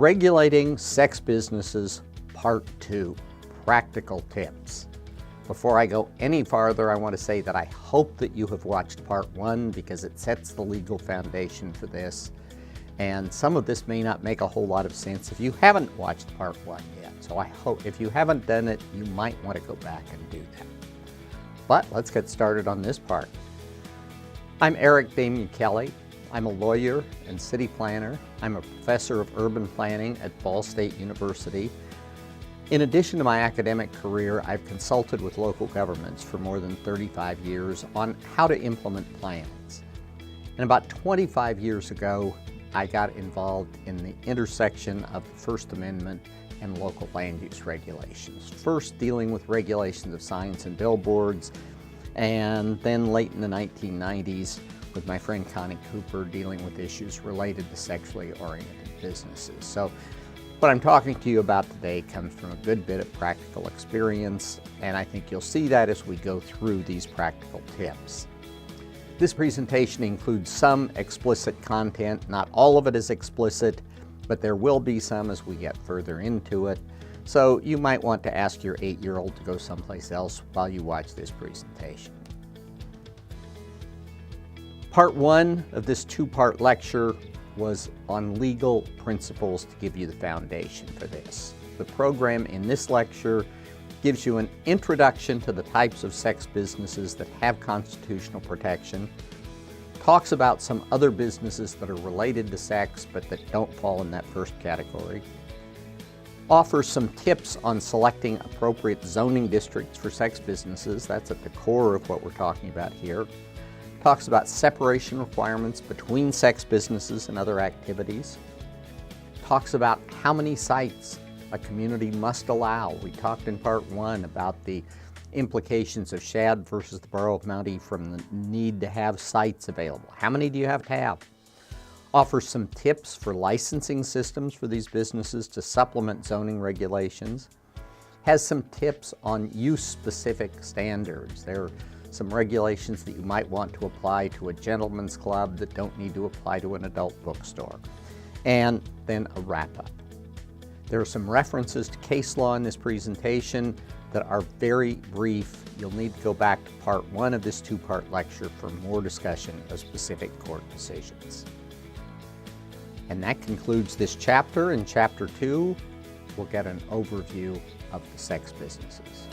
Regulating Sex Businesses, Part 2, Practical Tips. Before I go any farther, I want to say that I hope that you have watched Part 1 because it sets the legal foundation for this. And some of this may not make a whole lot of sense if you haven't watched Part 1 yet. So I hope if you haven't done it, you might want to go back and do that. But let's get started on this part. I'm Eric Damian Kelly. I'm a lawyer and city planner. I'm a professor of urban planning at Ball State University. In addition to my academic career, I've consulted with local governments for more than 35 years on how to implement plans. And about 25 years ago, I got involved in the intersection of the First Amendment and local land use regulations. First dealing with regulations of signs and billboards, and then late in the 1990s with my friend Connie Cooper dealing with issues related to sexually oriented businesses. So what I'm talking to you about today comes from a good bit of practical experience, and I think you'll see that as we go through these practical tips. This presentation includes some explicit content. Not all of it is explicit, but there will be some as we get further into it. So you might want to ask your 8-year-old to go someplace else while you watch this presentation. Part 1 of this 2-part lecture was on legal principles to give you the foundation for this. The program in this lecture gives you an introduction to the types of sex businesses that have constitutional protection, talks about some other businesses that are related to sex but that don't fall in that first category, offers some tips on selecting appropriate zoning districts for sex businesses. That's at the core of what we're talking about here. Talks about separation requirements between sex businesses and other activities. Talks about how many sites a community must allow. We talked in Part 1 about the implications of Shad versus the Borough of Mount Ephraim, the need to have sites available. How many do you have to have? Offers some tips for licensing systems for these businesses to supplement zoning regulations. Has some tips on use-specific standards. There are some regulations that you might want to apply to a gentleman's club that don't need to apply to an adult bookstore. And then a wrap-up. There are some references to case law in this presentation that are very brief. You'll need to go back to Part 1 of this 2-part lecture for more discussion of specific court decisions. And that concludes this chapter. In Chapter 2, we'll get an overview of the sex businesses.